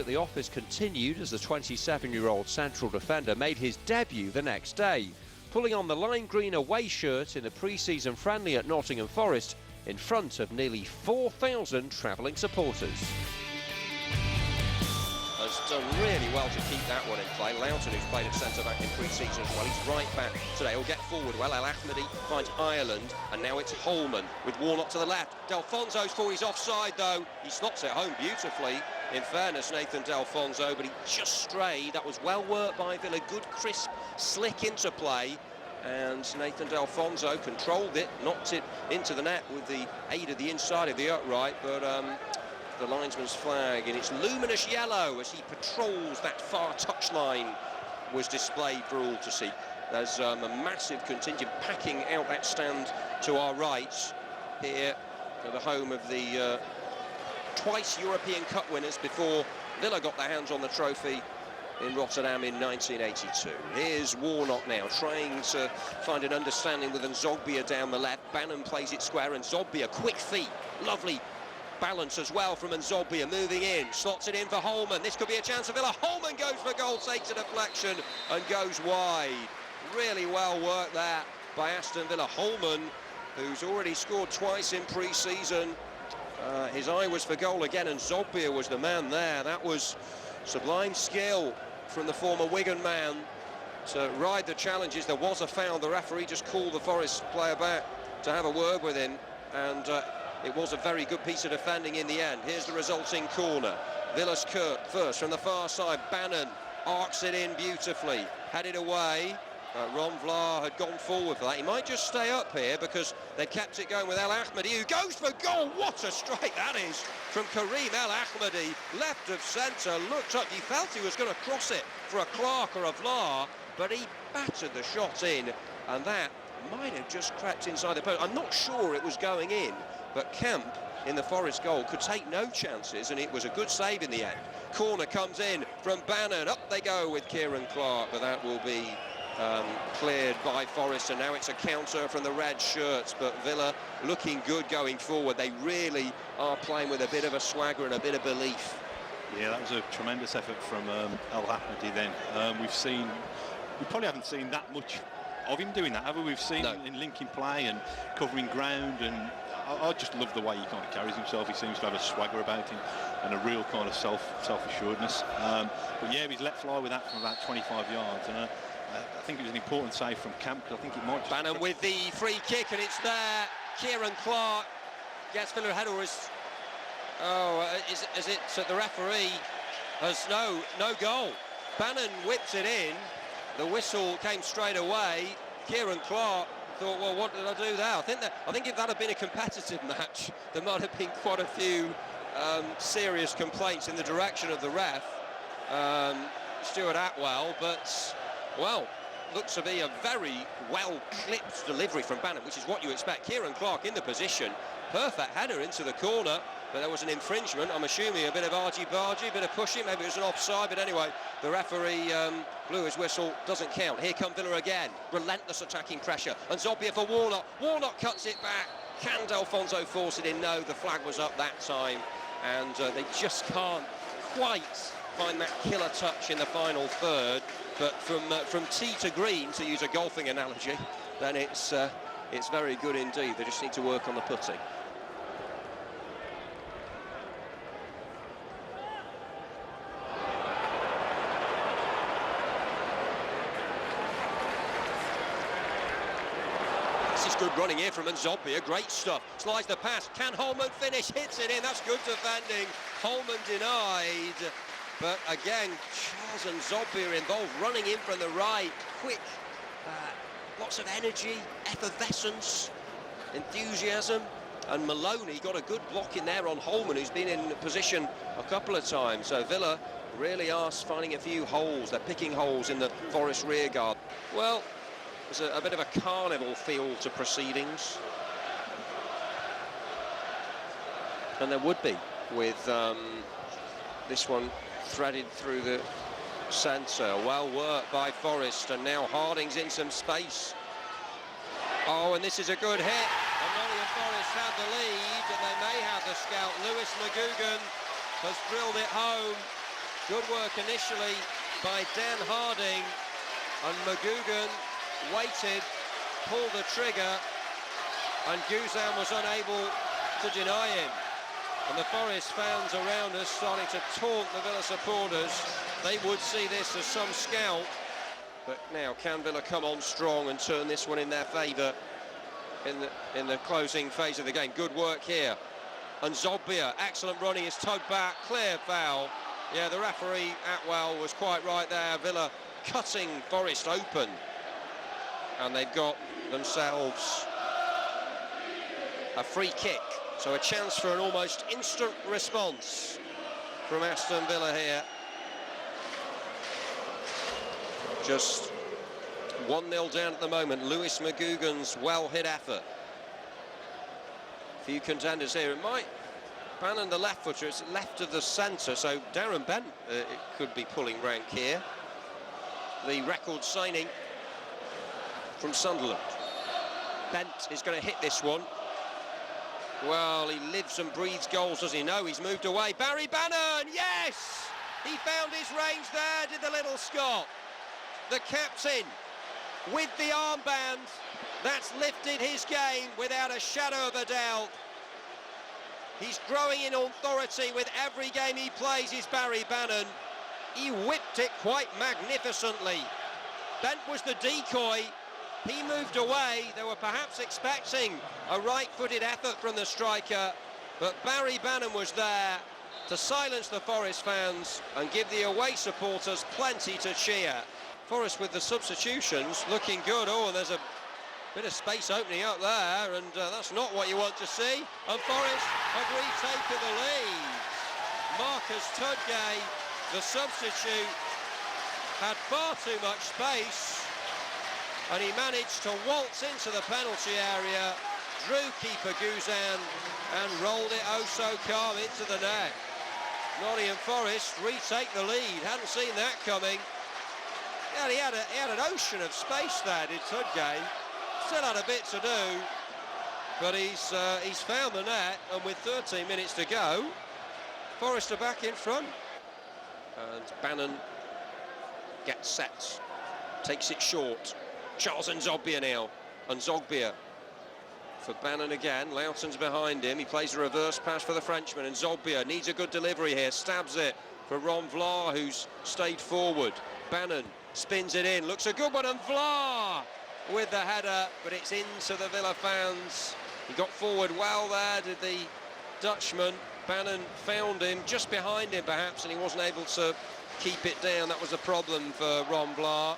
The office continued as the 27-year-old central defender made his debut the next day, pulling on the lime green away shirt in the pre-season friendly at Nottingham Forest in front of nearly 4,000 travelling supporters. Has done really well to keep that one in play. Loughton, who's played at centre-back in pre-season as well, he's right back today. He'll get forward well. El Ahmadi finds Ireland, and now it's Holman with Warnock to the left. Delfonso's for his offside, though. He slots it home beautifully. In fairness, Nathan Delfonso, but he just strayed. That was well worked by Villa. Good, crisp, slick interplay. And Nathan Delfonso controlled it, knocked it into the net with the aid of the inside of the upright, but the linesman's flag in its luminous yellow as he patrols that far touchline was displayed for all to see. There's a massive contingent packing out that stand to our right here at the home of the twice European Cup winners before Villa got their hands on the trophy in Rotterdam in 1982. Here's Warnock now trying to find an understanding with Nzogbia down the left. Bannon plays it square, and Nzogbia, quick feet, lovely balance as well from Nzogbia, moving in, slots it in for Holman. This could be a chance for Villa. Holman goes for goal, takes a deflection and goes wide. Really well worked there by Aston Villa. Holman, who's already scored twice in pre-season, his eye was for goal again, and Nzogbia was the man there. That was sublime skill from the former Wigan man to ride the challenges. There was a foul. The referee just called the Forest player back to have a word with him, and it was a very good piece of defending in the end. Here's the resulting corner. Villa's first from the far side. Bannon arcs it in beautifully, headed away. Ron Vlaar had gone forward for that. He might just stay up here because they kept it going with El Ahmadi, who goes for goal. What a strike that is from Karim El Ahmadi, left of centre, looked up. You felt he was going to cross it for a Clark or a Vlaar, but he battered the shot in, and that might have just cracked inside the post. I'm not sure it was going in, but Kemp in the Forest goal could take no chances, and it was a good save in the end. Corner comes in from Bannon. Up they go with Kieran Clark, but that will be cleared by Forest, and now it's a counter from the red shirts. But Villa looking good going forward. They really are playing with a bit of a swagger and a bit of belief. Yeah, that was a tremendous effort from El Ahmadi then. We probably haven't seen that much of him doing that, have we? We've seen him in linking play and covering ground, and I just love the way he kind of carries himself. He seems to have a swagger about him and a real kind of self-assuredness. But yeah, he's let fly with that from about 25 yards, and I think it was an important save from Camp, because I think it might just... Bannon with the free kick, and it's there. Kieran Clark gets Villa ahead, or is... Oh, is it the referee has no goal. Bannon whips it in. The whistle came straight away. Kieran Clark thought, well, what did I do there? I think if that had been a competitive match, there might have been quite a few serious complaints in the direction of the ref, Stuart Atwell, but... well, looks to be a very well-clipped delivery from Bannon, which is what you expect. Kieran Clark in the position, perfect header into the corner, but there was an infringement. I'm assuming a bit of argy-bargy, a bit of pushing, maybe it was an offside, but anyway, the referee blew his whistle, doesn't count. Here come Villa again, relentless attacking pressure, and Nzogbia for Warnock. Warnock cuts it back. Can Delfonso force it in? No, the flag was up that time, and they just can't quite find that killer touch in the final third. But from tee to green, to use a golfing analogy, then it's very good indeed. They just need to work on the putting. This is good running here from Nzogbia. Great stuff. Slides the pass. Can Holman finish? Hits it in. That's good defending. Holman denied. But again, Charles Nzogbia involved, running in from the right, quick, lots of energy, effervescence, enthusiasm, and Maloney got a good block in there on Holman, who's been in position a couple of times. So Villa really are finding a few holes. They're picking holes in the Forest rearguard. Well, there's a bit of a carnival feel to proceedings, and there would be with this one threaded through the centre. Well worked by Forest, and now Harding's in some space. Oh, and this is a good hit. And Nottingham Forest have the lead, and they may have the scout. Lewis McGugan has drilled it home. Good work initially by Dan Harding, and McGugan waited, pulled the trigger, and Guzan was unable to deny him. And the Forest fans around us starting to taunt the Villa supporters. They would see this as some scalp. But now, can Villa come on strong and turn this one in their favour in the closing phase of the game? Good work here. And Zogbia, excellent running, is tugged back, clear foul. Yeah, the referee, Atwell, was quite right there. Villa cutting Forest open. And they've got themselves a free kick. So a chance for an almost instant response from Aston Villa here. Just 1-0 down at the moment. Lewis McGugan's well-hit effort. Few contenders here. It might Bannon, the left footer, it's left of the centre, so Darren Bent it could be pulling rank here. The record signing from Sunderland. Bent is going to hit this one. Well, he lives and breathes goals, does he? No, he's moved away. Barry Bannon, yes! He found his range there, did the little Scot. The captain with the armband. That's lifted his game without a shadow of a doubt. He's growing in authority with every game he plays, is Barry Bannon. He whipped it quite magnificently. Bent was the decoy. He moved away. They were perhaps expecting a right-footed effort from the striker, but Barry Bannon was there to silence the Forest fans and give the away supporters plenty to cheer. Forest with the substitutions looking good. Oh, and there's a bit of space opening up there, and that's not what you want to see. And Forest have retaken the lead. Marcus Tudgay, the substitute, had far too much space, and he managed to waltz into the penalty area, drew keeper Guzan, and rolled it oh so calm into the net. Nottingham Forest retake the lead. Hadn't seen that coming. Yeah, he had an ocean of space there, did Tudgay. Still had a bit to do, but he's found the net, and with 13 minutes to go, Forest are back in front. And Bannon gets set, takes it short. Charles Nzogbia now, and Zogbia for Bannon again. Loughton's behind him. He plays a reverse pass for the Frenchman, and Zogbia needs a good delivery here. Stabs it for Ron Vlaar, who's stayed forward. Bannon spins it in, looks a good one, and Vlaar with the header, but it's into the Villa fans. He got forward well there, did the Dutchman. Bannon found him just behind him perhaps, and he wasn't able to keep it down. That was a problem for Ron Vlaar.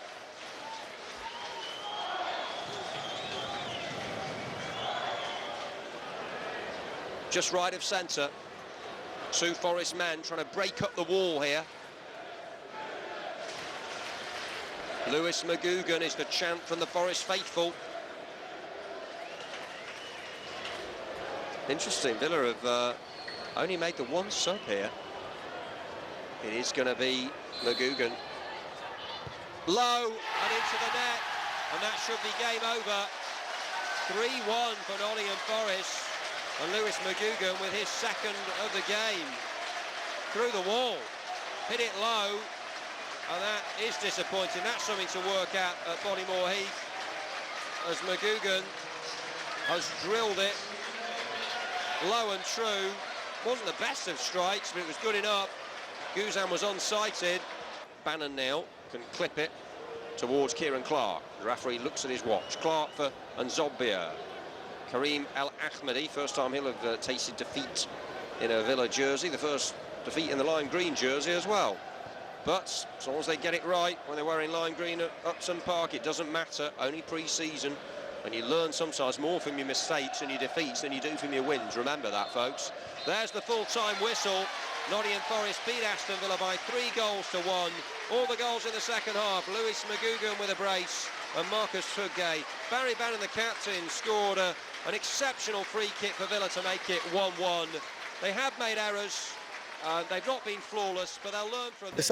Just right of centre. Two Forest men trying to break up the wall here. Lewis McGugan is the chant from the Forest faithful. Interesting, Villa have only made the one sub here. It is going to be McGugan. Low and into the net, and that should be game over. 3-1 for Nottingham Forest, and Lewis McGugan with his second of the game. Through the wall, hit it low. And that is disappointing. That's something to work at Bodymoor Heath, as McGugan has drilled it low and true. Wasn't the best of strikes, but it was good enough. Guzan was unsighted. Bannon now can clip it towards Kieran Clark. The referee looks at his watch. Clark for Nzogbia. Karim El Ahmadi, first time he'll have tasted defeat in a Villa jersey. The first defeat in the lime green jersey as well. But as long as they get it right when they're wearing lime green at Upton Park, it doesn't matter, only pre-season. And you learn sometimes more from your mistakes and your defeats than you do from your wins. Remember that, folks. There's the full-time whistle. Nottingham Forest beat Aston Villa by 3-1. All the goals in the second half. Lewis McGugan with a brace and Marcus Tudgay. Barry Bannon, the captain, scored an exceptional free kick for Villa to make it 1-1. They have made errors. They've not been flawless, but they'll learn from this.